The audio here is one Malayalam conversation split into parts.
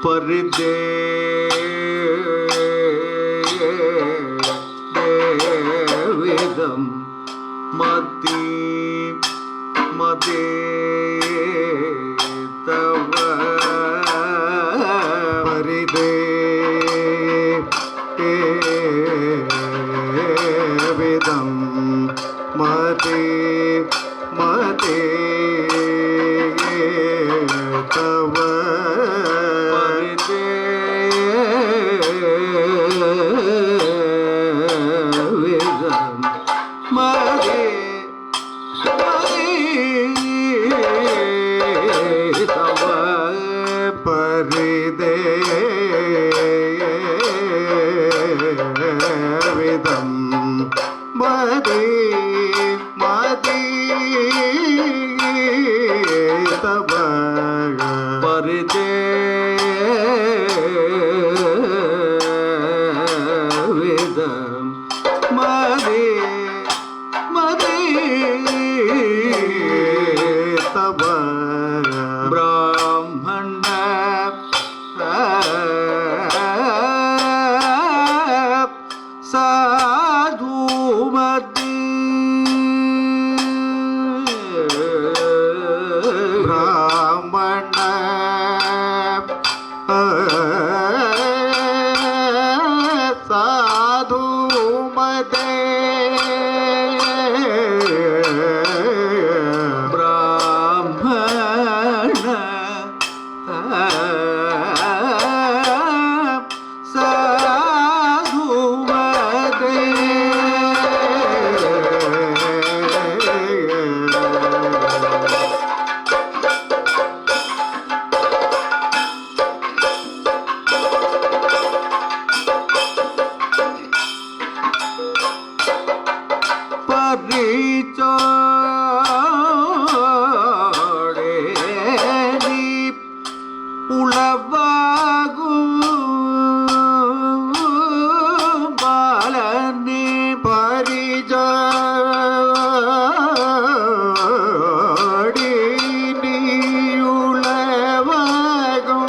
ಪರಿದೇ ದೇವಿದಂ ಮತಿ ಮದೇ ತವ ಪರಿದೇ ದೇವಿದಂ ಮತಿ ಮದೇ ತವ ಪರಿದೇವಿದಂ ಮದಿ ಮದಿ ತವ ಪರಿದೇವಿದಂ ಮದಿ ಮದಿ ತವ ಬ್ರಾಹ್ಮಣ ಸಾಧುಮತಿ ಬ್ರಾಹ್ಮಣ ಸಾಧುಮತೆ ಬ್ರಾಹ್ಮಣ ಉಳವಾಗು ಬಾಲನೆ ಪರಿಜೋಡಿ ಉಳವಾಗು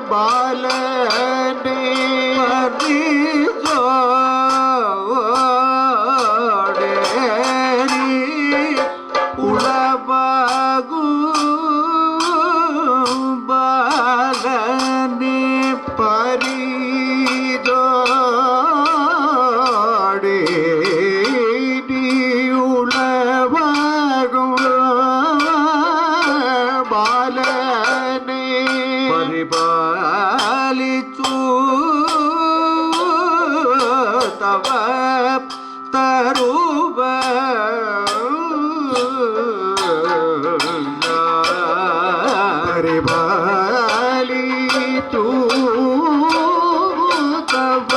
ಬಾಲನೆ ಪರಿಜೋಡಿ ಉಳವಾಗು ಬಾಲನೆ ಪರಿಜೋಡಿ ಉಳವಾಗು ಬಾಲನೆ ಪರಿಪಾಲಿಸು ತವ ತರುವ ಪರಿಪಾಲಿತು ತವ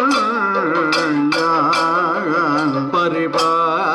ತರುವರ್ಣ ಪರಿಪಾಲಿತು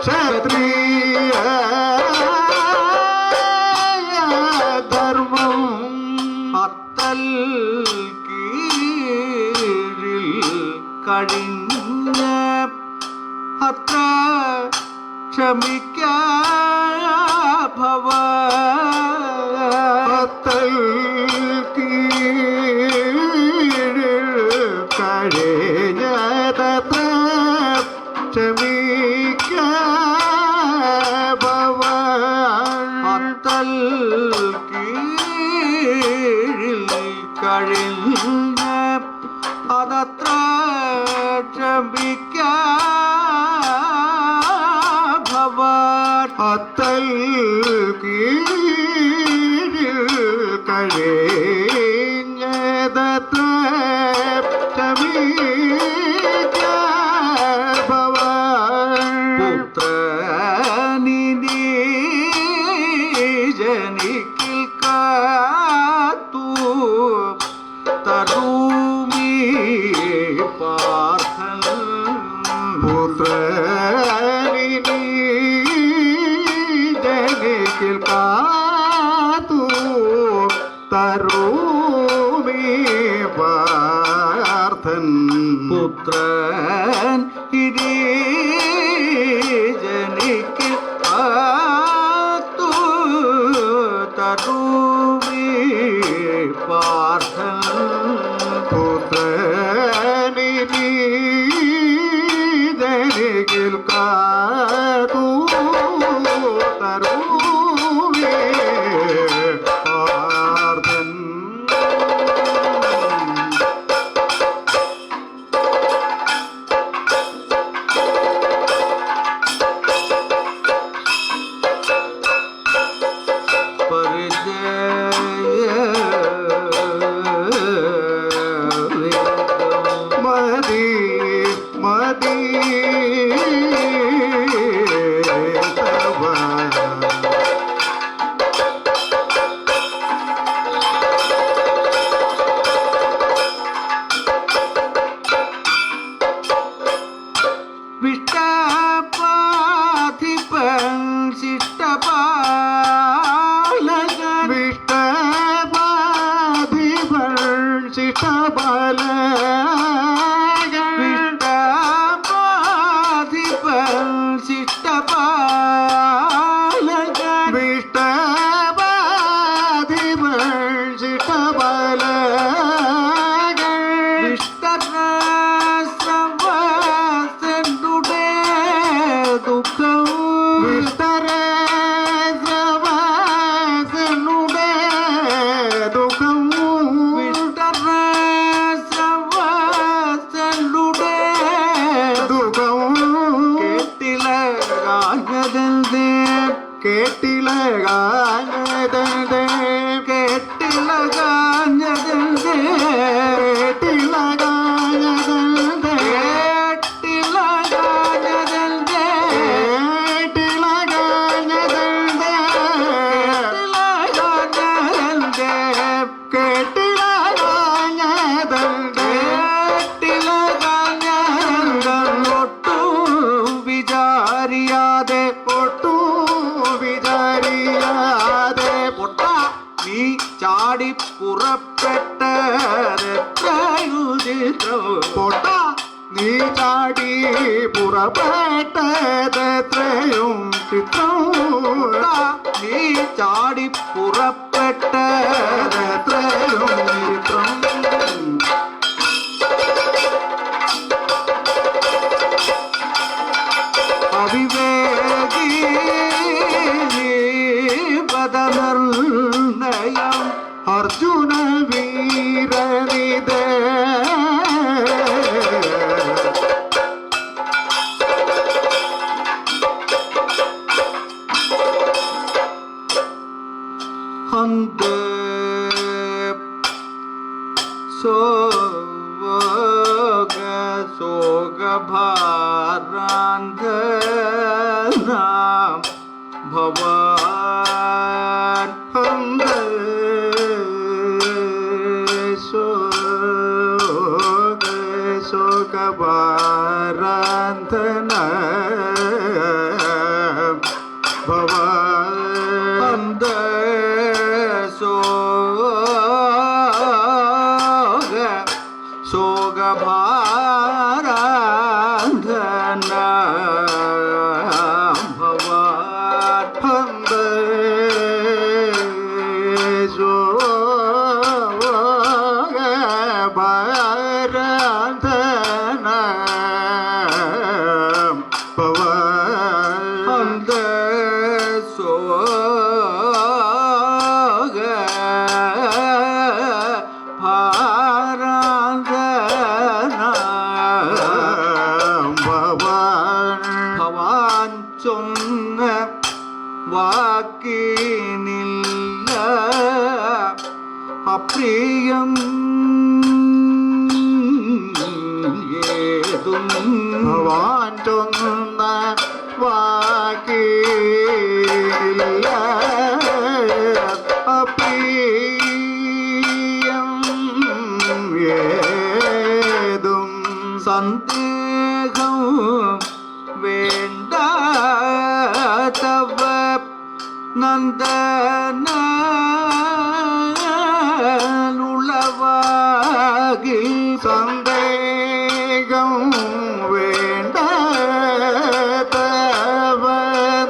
ക്ഷത്രിയ ധർമ്മം അത്തൽ കീഴിൽ കഴിഞ്ഞ അത്ര ക്ഷമിക്ക ഭവ അത്തൽ കീഴിൽ കഴിഞ്ഞതത്ര ക്ഷമിക്ക ഭവ അത്തൽ കീഴിൽ കഴിഞ്ഞ അതത്ര ക്ഷമിക്ക ഭവ അത്തൽ കീഴിൽ കഴിഞ്ഞതത്ര ക്ഷമിക്ക ഭവ പുത്രനിധി ജനിക്കിൽ കാത്തു തരൂമി പാർത്ഥൻ പുത്രനിധി ജനിക്കിൽ കാത്തു തരൂമി പാർത്ഥൻ പുത്രൻ ഇരി ജനിക്ക് കാത്തു തരൂമി പാർത്ഥൻ പുത്രനിധി ജനിക്കിൽ കാത്തു തരൂമി പാർത്ഥൻ മതി മതി തവ വിഷ്ടപാധിപൻ ശിഷ്ടപാലകൻ വിഷ്ടപാധിപൻ ശിഷ്ടപാലകൻ വിഷ്ടപാധിപൻ ശിഷ്ടപാലകൻ വിഷ്ടപാധിപൻ ശിഷ്ടപാലകൻ വിഷ്ടരസവസനുടെ ദുഃഖം വിഷ്ടരസവസനുടെ ദുഃഖം വിഷ്ടരസവസനുടെ ദുഃഖം കേട്ടിലകാഞ്ഞതേ കേട്ടിലകാഞ്ഞതേ കേട്ടിലകാഞ്ഞതേ കേട്ടിലകാഞ്ഞതേ വിചാരിയാതെ നീ ചാടി പൊട്ട നീ ചാടി പുറപ്പെട്ടതെത്രയും ചിത്രം നീ ചാടി പുറപ്പെട്ടതെത്രയും ചിത്രം അവിവേകി പദനിർണയം അർജുന വീരനിത ഹന്ത ശോകഭാരാന്ധനാം ഭവാൻ ഹന്ത ശോകഭാരാന്ധന ചൊന്ന വാക്കിനില്ല അപ്രിയം ഏതും ഭവാൻ ചൊന്ന വാക്കില്ല അപ്രിയം ഏതും സന്ദേഹം വേണ്ട തവ നന്ദനുളവാകി സന്ദേഹം വേണ്ട തവ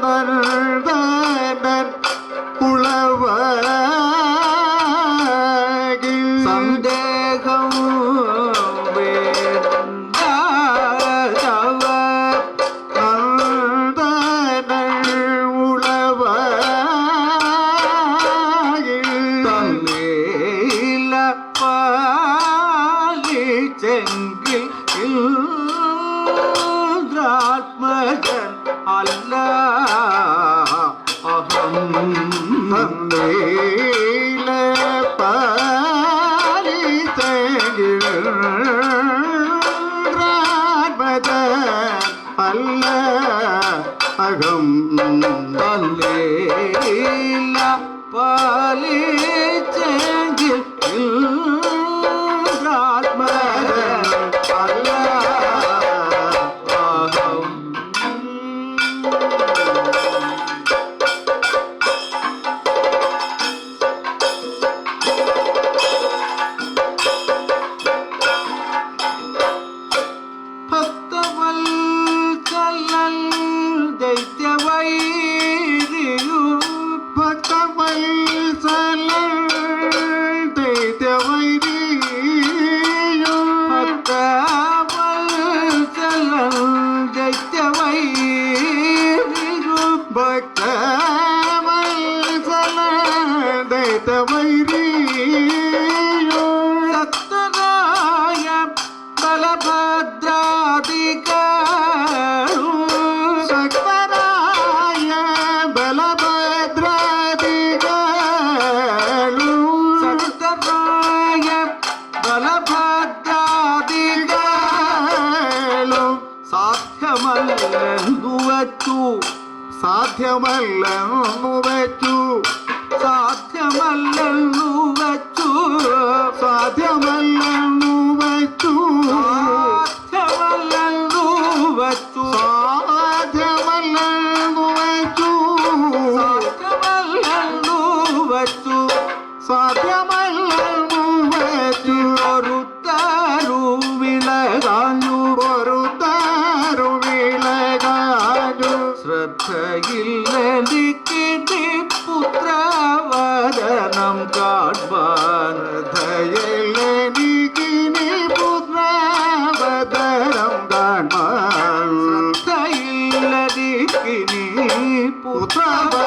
നന്ദനൻ ഉളവാകി സന്ദേഹം വേണ്ട തവ നന്ദനൻ ഉളവാകി തന്നേല പാലിച്ചെങ്കിൽ ഇന്ദ്രാത്മജൻ അല്ല അഹം തന്നേല പാലിച്ചെങ്കിൽ അല്ല അകം തന്നേല പാലിച്ചെങ്കിൽ ഇന്ദ്രാത്മജൻ അല്ല അഹം ഭക്തവത്സലൻ ദൈത്യവൈരിയു ഭക്തവത്സലൻ ദൈത്യവൈരിയും ഭക്തവത്സലൻ ദൈത്യവൈരിയു ഭക്തവത്സലൻ ദൈത്യവൈരിയും ഭക്തരായ ബലഭദ്രാദികളും ശക്തരായ ബലഭദ്രാദികളും ഭക്തരായ ബലഭദ്രാദികളും സാധ്യമല്ലെന്നു വച്ചു സാധ്യമല്ലെന്നു വെച്ചു സാധ്യമല്ലെന്നു വച്ചു സാധ്യമല്ലെന്നു വെച്ചു സാധ്യമല്ലെന്നു വച്ചു സാധ്യമല്ലെന്നു വെച്ചു സാധ്യമല്ലെന്നു വച്ചു സാധ്യമല്ലെന്നു വെച്ചു ഒരു തരുവിളകാഞ്ഞു ഒരു തരുവിളകാഞ്ഞു ശ്രദ്ധയില്ലെനിക്ക് പുത്രവദനം കാൺപാൻ ദയലെനിക്കിനി പുത്രവദനം കാണാൻ ശ്രദ്ധയില്ലെനിക്ക് പുത്രവദനം